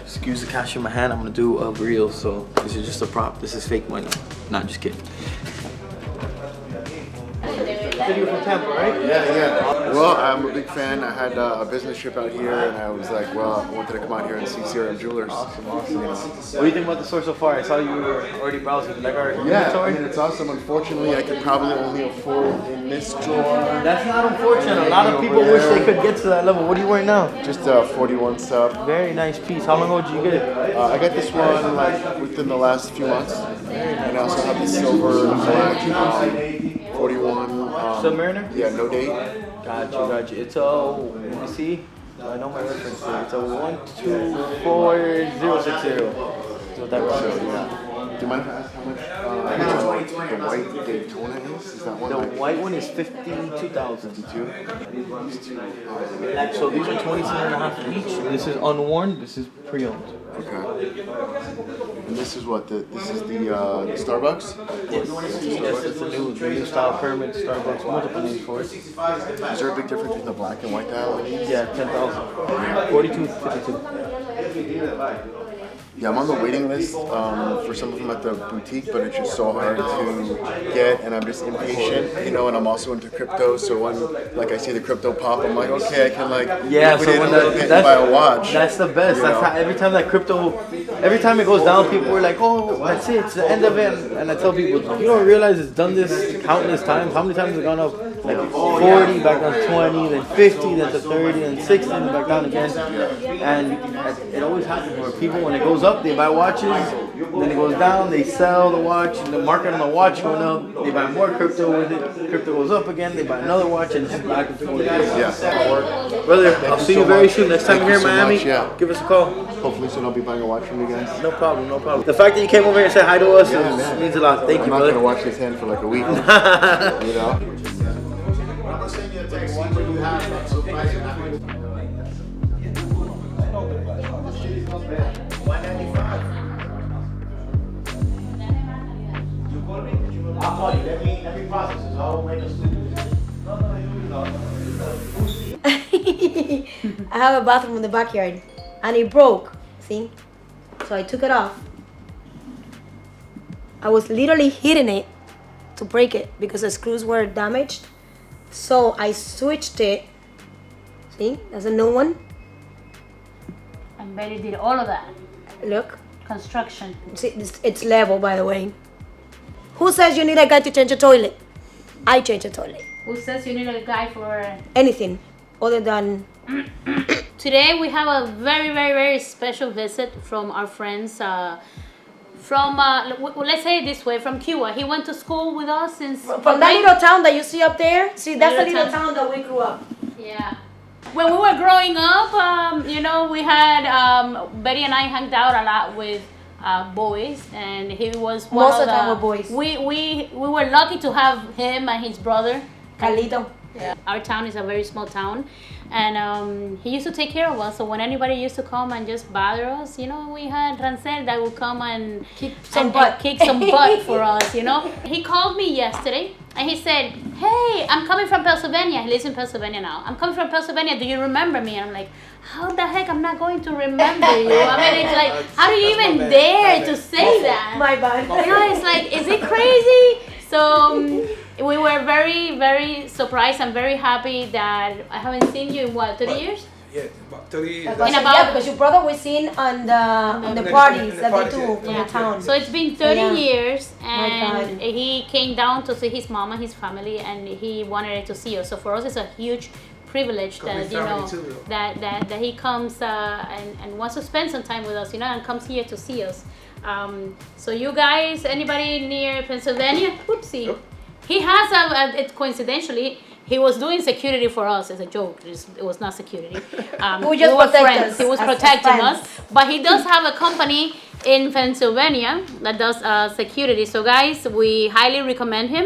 Excuse the cash in my hand. I'm gonna do a reel, so this is just a prop. This is fake money. Not just kidding. Video from Tampa, right? Yeah. Well, I'm a big fan. I had a business trip out here, and I was like, well, I wanted to come out here and see CRM Jewelers. Awesome. You know. What do you think about the store so far? I saw you were already browsing. Like our Yeah, inventory? I mean, it's awesome. Unfortunately, I could probably only afford in this drawer. That's not unfortunate. A lot of people wish they could get to that level. What are you wearing now? Just a 41 sub. Very nice piece. How long ago did you get it? I got this one like within the last few months, and I also have the silver and black 41. Submariner? Yeah, no date. Gotcha. It's a, let me see. I know my reference here. It's a 124060. So that reference, yeah. Do you mind if I ask how much the white Daytona is? Is that one? The like white one is 52,000. 52? So these are 27.5 each. This is unworn. This is pre-owned. Okay. And this is what? This is the Starbucks? Yes, it's a new style pyramid Starbucks. Multiple names for it. Is there a big difference between the black and white dial? Yeah, 10,000. 42, 52. Yeah, I'm on the waiting list for some of them at the boutique, but it's just so hard to get, and I'm just impatient, you know, and I'm also into crypto, so when, like, I see the crypto pop, I'm like, okay, I can, like, Yeah, so liquidate when a little bit and buy a watch. That's the best. You That's know? how, every time that crypto, every time it goes down, people are like, oh, that's it, it's the end of it. And I tell people, you don't realize it's done this countless times. How many times has it gone up? Like 40, back down to 20, then 50, then to 30, then 60, then back down again. And it always happens where people, when it goes up, they buy watches, then it goes down, they sell the watch, and the market on the watch went up, they buy more crypto with it, crypto goes up again, they buy another watch, and it's back and forth. Yeah. Brother, I'll see you very soon. Next time Thank you're you here in so Miami, much, yeah. give us a call. Hopefully soon I'll be buying a watch from you guys. No problem. The fact that you came over here and said hi to us Yeah, means a lot. Thank I'm you, not brother. going to watch this hand for like a week, you know? I'll call you. Let me process this. I will make a have a bathroom in the backyard, and it broke. See, so I took it off. I was literally hitting it to break it because the screws were damaged. So I switched it. See, that's a new one. And Betty did all of that. Look. Construction. See, it's level, by the way. Who says you need a guy to change a toilet? I change a toilet. Who says you need a guy for anything other than... Today we have a very, very, very special visit from our friends from, let's say it this way, from Cuba. He went to school with us since... From that little town that you see up there? See, that's the little town that we grew up. Yeah. When we were growing up, you know, we had, Betty and I hung out a lot with boys, and he was one Most of of the time were boys. We were lucky to have him and his brother, Carlito. Yeah. Our town is a very small town, and he used to take care of us. So when anybody used to come and just bother us, you know, we had Rancel that would come and kick some butt for us, you know. He called me yesterday and he said, "Hey, I'm coming from Pennsylvania." He lives in Pennsylvania now. "I'm coming from Pennsylvania. Do you remember me?" And I'm like, "How the heck I'm not going to remember you?" I mean, it's like, how do you even dare to say that? My bad. You know, it's like, is it crazy? So we were very, very surprised and very happy that I haven't seen you in what, 30 years? Yeah, about 30 years. Because your brother was seen on the parties that they do in the town. So it's been 30 Yeah. years, My and God. he came down to see his mom and his family, and he wanted to see us. So for us, it's a huge privilege that, you know, that he comes and wants to spend some time with us, you know, and comes here to see us. So you guys, anybody near Pennsylvania? Whoopsie. He has it coincidentally, he was doing security for us as a joke. It was not security. We just were protect friends. us He was as protecting friends. us. But he does have a company in Pennsylvania that does security. So guys, we highly recommend him.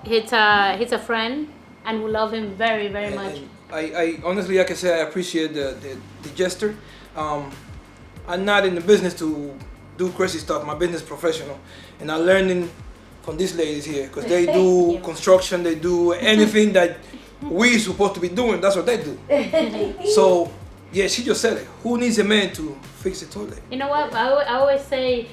He's a friend, and we love him very, very much. I honestly, I can say I appreciate the gesture. I'm not in the business to do crazy stuff. My business professional, and I'm learning from these ladies here because they do construction, they do anything that we supposed to be doing. That's what they do. So yeah, she just said it. Who needs a man to fix a toilet? You know what? I always say,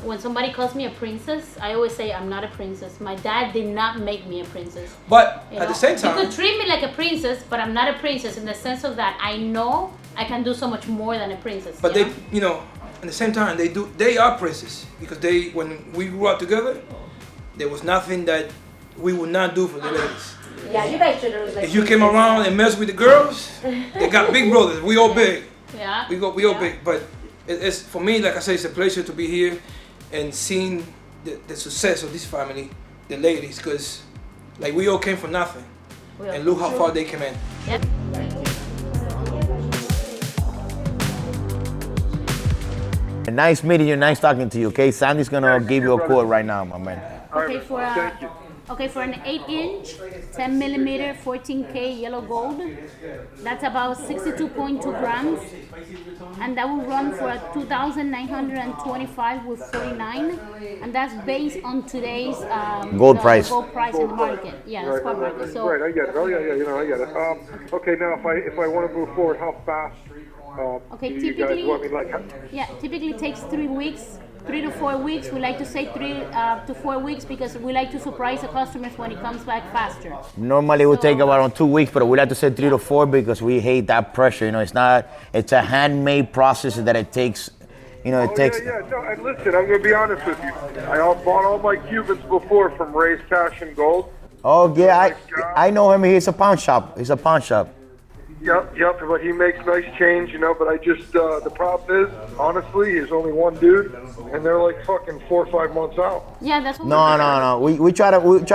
when somebody calls me a princess, I always say I'm not a princess. My dad did not make me a princess. But You at know? the same time, you could treat me like a princess, but I'm not a princess in the sense of that I know I can do so much more than a princess. but you they, know? you know, at the same time, they are princes because when we grew up together, there was nothing that we would not do for the ladies. Yeah, you guys should have like. If you came around and messed with the girls, they got big brothers. We all big. Yeah. We all big. But it's for me, like I say, it's a pleasure to be here and seeing the success of this family, the ladies, because like we all came from nothing, and look how far they came in. Yep. Nice meeting you, nice talking to you, okay? Sandy's gonna give you a call right now, my man. Okay, for an 8-inch, 10 millimeter, 14K yellow gold, that's about 62.2 grams, and that will run for a 2,925 with 49, and that's based on today's Gold price. Gold price in the market. Yeah, the spot market. So Right, I get it. Oh yeah, you know, I get it. Okay, now if I want to move forward, how fast? Okay, do you guys want me like? typically takes 3 weeks. 3 to 4 weeks. We like to say 3 to 4 weeks because we like to surprise the customers when it comes back faster. Normally it would take around 2 weeks, but we like to say 3 to 4 because we hate that pressure. You know, it's a handmade process that it takes. You know, it takes. Yeah. No, and listen, I'm going to be honest with you. I bought all my Cubans before from Ray's Cash and Gold. Oh yeah, I know him. He's a pawn shop. Yep, but he makes nice change, you know, but I just, the problem is, honestly, he's only one dude, and they're like fucking 4 or 5 months out. Yeah, that's what No. We try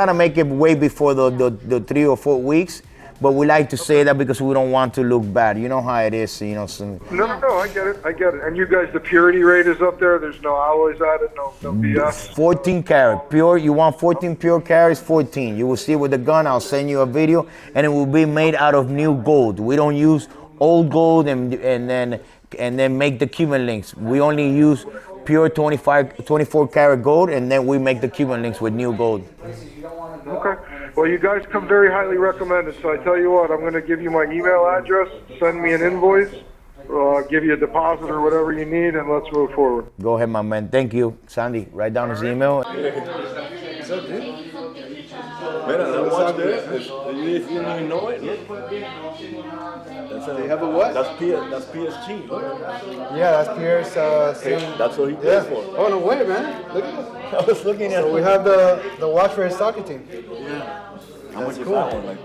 to make it way before the 3 or 4 weeks, but we like to say that because we don't want to look bad. You know how it is, you know. No, I get it. And you guys, the purity rate is up there. There's no alloys added, no BS. 14 karat pure. You want 14 pure carats? 14. You will see with the gun. I'll send you a video, and it will be made out of new gold. We don't use old gold and then make the Cuban links. We only use pure 24 karat gold, and then we make the Cuban links with new gold. Okay. Well, you guys come very highly recommended, so I tell you what, I'm going to give you my email address, send me an invoice, give you a deposit or whatever you need, and let's move forward. Go ahead, my man. Thank you. Sandy, write down his email. Man, I watched this. If you didn't even know it, look. They have a what? That's PSG. Look. Yeah, that's Pierre's. That's what he plays for. Oh, no way, man. Look at this. I was looking at. So we have the watch for his soccer team. Yeah. How That's much is cool. that one? Like,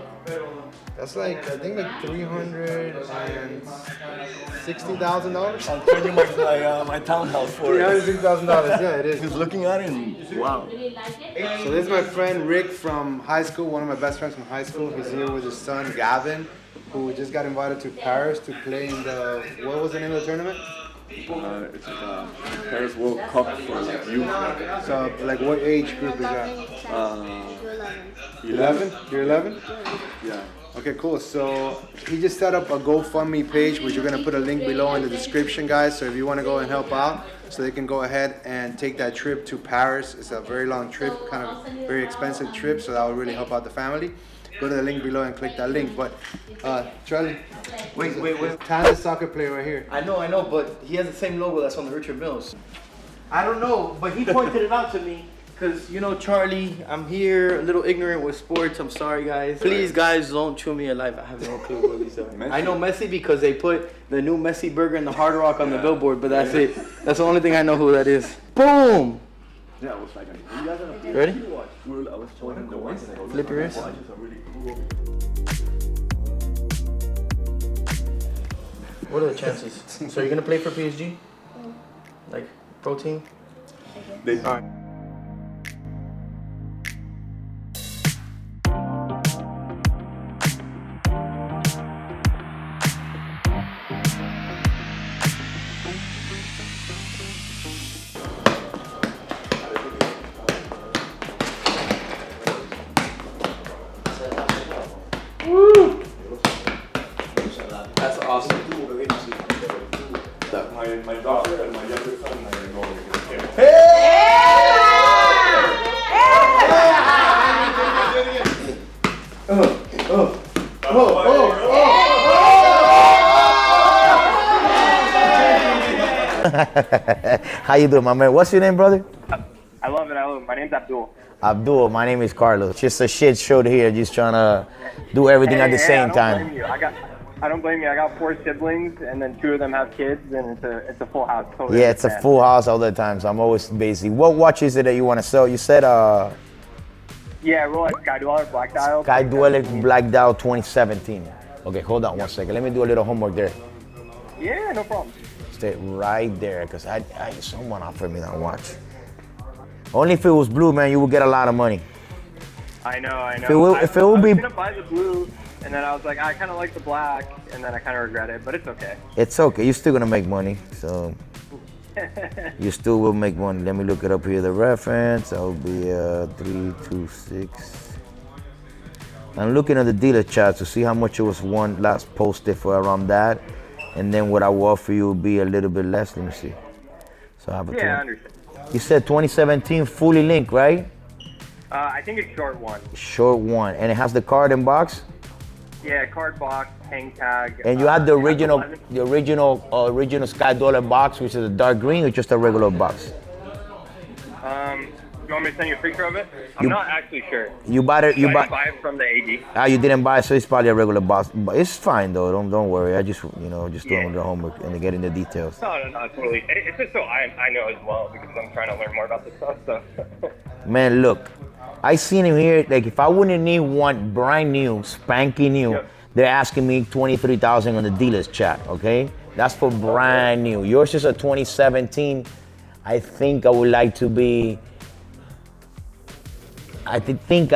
That's like, I think like $360,000. I'll trade you my townhouse for it. $360,000, yeah, it is. He's looking at it and wow. So this is my friend Rick from high school, one of my best friends from high school. He's here with his son Gavin, who just got invited to Paris to play in the, what was the name of the tournament? It's Paris World Cup for like youth. So like what age group is that? 11? You're 11? Yeah. Okay, cool. So he just set up a GoFundMe page, which we're gonna put a link below in the description, guys. So if you want to go and help out, so they can go ahead and take that trip to Paris. It's a very long trip, kind of very expensive trip, so that would really help out the family. Go to the link below and click that link. But Charlie, Wait. talented soccer player right here. I know, but he has the same logo that's on the Richard Mills. I don't know, but he pointed it out to me. Because, you know, Charlie, I'm here, a little ignorant with sports. I'm sorry, guys. Please, guys, don't chew me alive. I have no clue what these are. I know Messi because they put the new Messi burger in the Hard Rock on the billboard, but that's it. That's the only thing I know who that is. Boom! Yeah, I was like, you guys are Ready? I was showing him the ones. Flip your wrist. What are the chances? So you're going to play for PSG? Like, pro team? All right. That's awesome. My daughter and my younger son are going to go over here. How you doing, my man? What's your name, brother? I love it. My name's Abdul. Abdul. My name is Carlos. Just a shit show here, just trying to do everything at the same time. I don't blame you. I got 4 siblings, and then 2 of them have kids, and it's a full house. Totally Yeah, it's a full house all the time, so I'm always busy. What watch is it that you want to sell? You said Yeah, Rolex Sky Dweller Black Dial. Sky Dweller Black Dial 2017. Okay, hold on one second. Let me do a little homework there. Yeah, no problem. Stay right there, because someone offered me that watch. Only if it was blue, man, you would get a lot of money. I know. If it would I was be, gonna buy the blue, and then I was like, I kind of like the black, and then I kind of regret it, but it's okay. it's okay. You're still gonna make money, so you still will make money. Let me look it up here. The reference, that would be 326. I'm looking at the dealer chart to see how much it was last posted for around that, and then what I will offer you will be a little bit less. Let me see. So I have a Yeah, I understand. You said 2017 fully linked, right? I think it's short one. Short one, and it has the card and box. Yeah, card box, hang tag. And you had the original Sky Dollar box, which is a dark green, or just a regular box? You want me to send you a picture of it? I'm not actually sure. You bought it. You I bought. didn't buy it from the AD. You didn't buy it, so it's probably a regular box. But it's fine though. Don't worry. I just doing the homework and getting the details. No, totally. It's just so I know as well because I'm trying to learn more about this stuff. So. Man, look, I seen him here. Like if I wouldn't need one brand new, spanky new, they're asking me $23,000 on the dealer's chat. Okay, that's for brand new. Yours is a 2017. I think I would like to be. I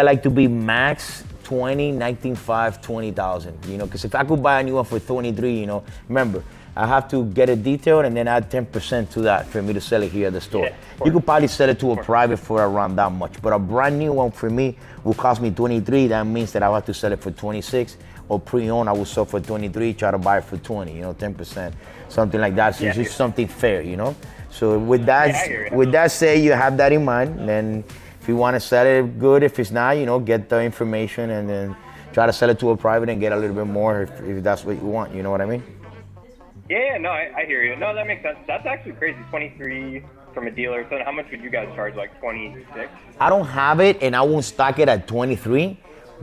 like to be max 19.5, 20,000. You know, because if I could buy a new one for 23, you know, remember I have to get it detailed and then add 10% to that for me to sell it here at the store. You could probably sell it to a private for around that much, but a brand new one for me will cost me 23. That means that I have to sell it for 26, or pre-owned I will sell for 23, try to buy it for 20. You know, 10%, something like that. So it's just something fair, you know. So with that said, you have that in mind, then If you want to sell it, good. If it's not, get the information and then try to sell it to a private and get a little bit more if that's what you want. You know what I mean? Yeah, no, I hear you. No, that makes sense. That's actually crazy. 23 from a dealer. So how much would you guys charge? Like 26? I don't have it, and I won't stock it at 23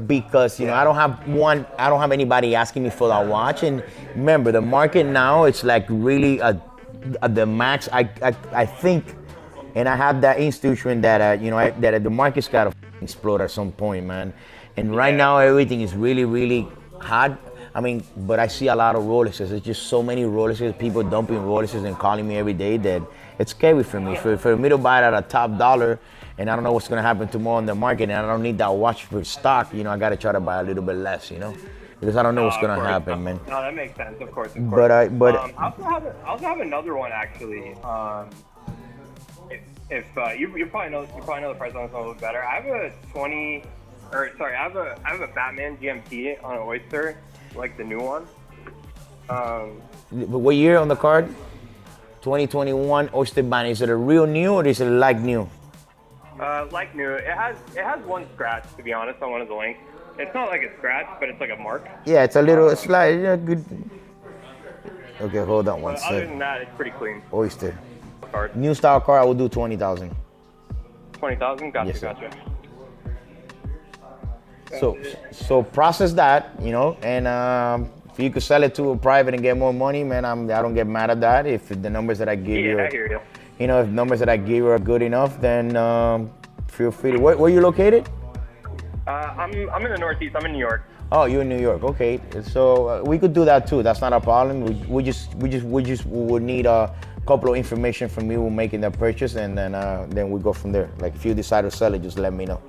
because I don't have anybody asking me for that watch. And remember, the market now, it's like really at the max. I think, and I have that institution that that the market's gotta explode at some point, man. And right now everything is really, really hot. I mean, but I see a lot of Rolexes. There's just so many Rolexes, people dumping Rolexes and calling me every day that it's scary for me. For me to buy it at a top dollar, and I don't know what's gonna happen tomorrow in the market, and I don't need that watch for stock, I gotta try to buy a little bit less, because I don't know what's gonna happen, man. No, that makes sense, of course. But I also have another one actually. If you probably know the price on this one a little better. I have a Batman GMT on an Oyster, like the new one. What year on the card? 2021 Oyster Band. Is it a real new or is it like new? Like new. It has one scratch, to be honest, on one of the links. It's not like a scratch, but it's like a mark. Yeah, it's a little slight. Good. Okay, hold on one Other second. than that, it's pretty clean. Oyster. Card. New style car, I will do 20,000. 20,000? Gotcha, Yes, sir. gotcha. So process that, and if you could sell it to a private and get more money, man, I don't get mad at that. If the numbers that I give you, I hear you. If numbers that I give you are good enough, then feel free to. Where are you located? I'm in the Northeast. I'm in New York. Oh, you're in New York. Okay, so we could do that too. That's not a problem. We just would need a couple of information from you making the purchase, and then we go from there. Like if you decide to sell it, just let me know.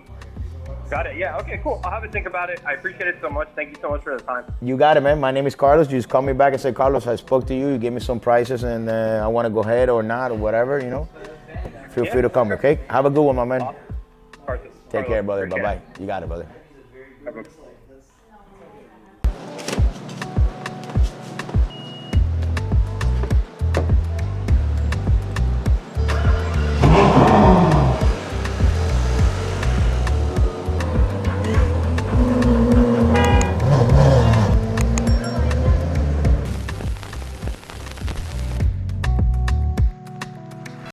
Got it. Yeah. Okay. Cool. I'll have a think about it. I appreciate it so much. Thank you so much for the time. You got it, man. My name is Carlos. You just call me back and say, Carlos, I spoke to you. You gave me some prices, and I want to go ahead or not or whatever. Feel free to come. Okay. Have a good one, my man. Awesome. Take care, brother. Bye bye. You got it, brother. Okay.